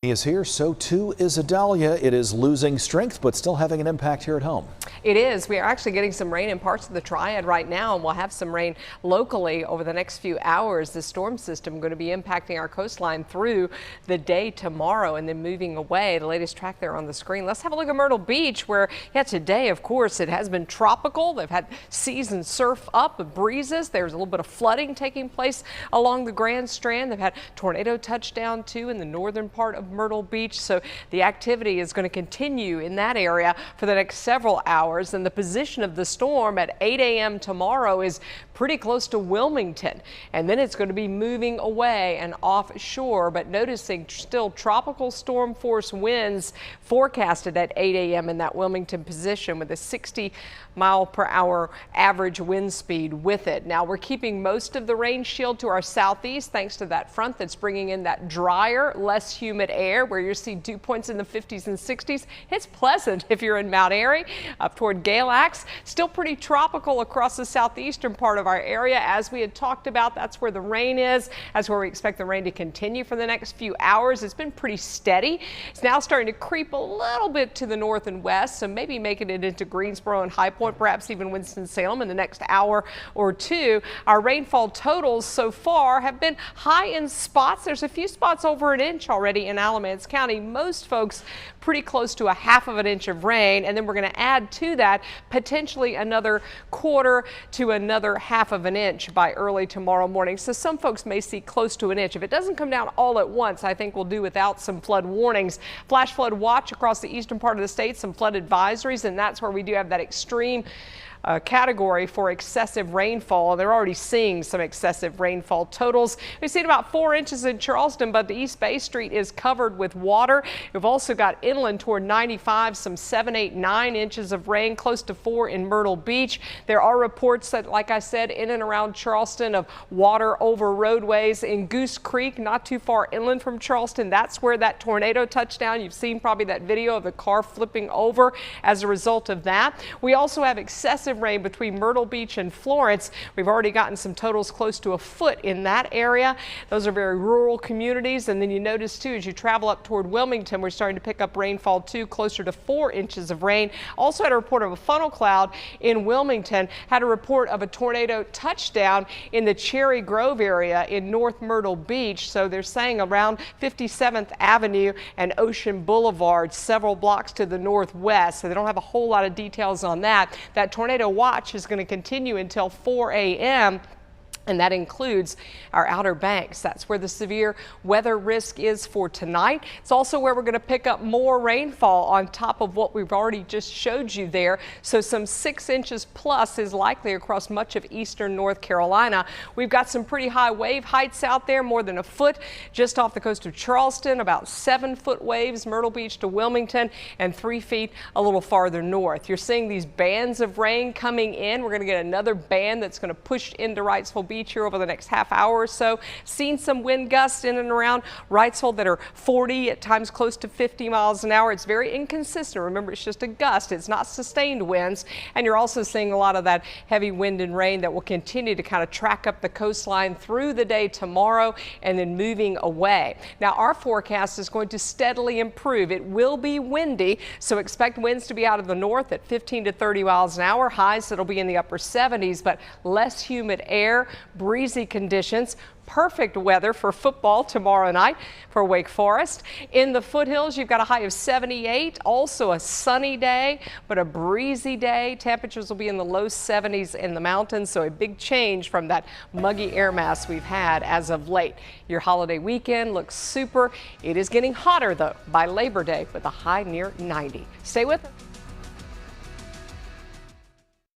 He is here, so too is Idalia. It is losing strength, but still having an impact here at home. It is. We are actually getting some rain in parts of the Triad right now, and we'll have some rain locally over the next few hours. The storm system going to be impacting our coastline through the day tomorrow and then moving away. The latest track there on the screen. Let's have a look at Myrtle Beach, where, today, of course, it has been tropical. They've had seas and surf up, with breezes. There's a little bit of flooding taking place along the Grand Strand. They've had tornado touchdown, too, in the northern part of Myrtle Beach, so the activity is going to continue in that area for the next several hours. And the position of the storm at 8 a.m. tomorrow is pretty close to Wilmington, and then it's going to be moving away and offshore, but noticing still tropical storm force winds forecasted at 8 a.m. in that Wilmington position, with a 60-mile-per-hour average wind speed with it. Now we're keeping most of the rain shield to our southeast thanks to that front that's bringing in that drier, less humid air, where you see dew points in the 50s and 60s. It's pleasant if you're in Mount Airy up toward Gale Axe. Still pretty tropical across the southeastern part of our area. As we had talked about, that's where the rain is. That's where we expect the rain to continue for the next few hours. It's been pretty steady. It's now starting to creep a little bit to the north and west, so maybe making it into Greensboro and High Point, perhaps even Winston-Salem in the next hour or two. Our rainfall totals so far have been high in spots. There's a few spots over an inch already in Alamance County. Most folks pretty close to a half of an inch of rain, and then we're going to add to that potentially another quarter to another half of an inch by early tomorrow morning. So some folks may see close to an inch. If it doesn't come down all at once, I think we'll do without some flood warnings. Flash flood watch across the eastern part of the state, some flood advisories, and that's where we do have that extreme category for excessive rainfall. They're already seeing some excessive rainfall totals. We've seen about 4 inches in Charleston, but the East Bay Street is covered with water. We've also got inland toward 95, some 7, 8, 9 inches of rain, close to 4 in Myrtle Beach. There are reports that, like I said, in and around Charleston of water over roadways in Goose Creek, not too far inland from Charleston. That's where that tornado touchdown. You've seen probably that video of the car flipping over as a result of that. We also have excessive rain between Myrtle Beach and Florence. We've already gotten some totals close to a foot in that area. Those are very rural communities. And then you notice too, as you travel up toward Wilmington, we're starting to pick up rainfall too, closer to 4 inches of rain. Also had a report of a funnel cloud in Wilmington. Had a report of a tornado touchdown in the Cherry Grove area in North Myrtle Beach. So they're saying around 57th Avenue and Ocean Boulevard, several blocks to the northwest. So they don't have a whole lot of details on that. That tornado watch is going to continue until 4 a.m. and that includes our Outer Banks. That's where the severe weather risk is for tonight. It's also where we're going to pick up more rainfall on top of what we've already just showed you there. So some 6 inches plus is likely across much of eastern North Carolina. We've got some pretty high wave heights out there, more than a foot just off the coast of Charleston, about 7-foot waves, Myrtle Beach to Wilmington, and 3 feet a little farther north. You're seeing these bands of rain coming in. We're going to get another band that's going to push into Wrightsville Beach here over the next half hour or so. Seen some wind gusts in and around Wrightsville that are 40, at times close to 50 miles an hour. It's very inconsistent. Remember, it's just a gust. It's not sustained winds. And you're also seeing a lot of that heavy wind and rain that will continue to kind of track up the coastline through the day tomorrow and then moving away. Now, our forecast is going to steadily improve. It will be windy, so expect winds to be out of the north at 15 to 30 miles an hour. Highs that'll be in the upper 70s, but less humid air, breezy conditions. Perfect weather for football tomorrow night for Wake Forest. In the foothills, you've got a high of 78, also a sunny day, but a breezy day. Temperatures will be in the low 70s in the mountains, so a big change from that muggy air mass we've had as of late. Your holiday weekend looks super. It is getting hotter, though, by Labor Day with a high near 90. Stay with us.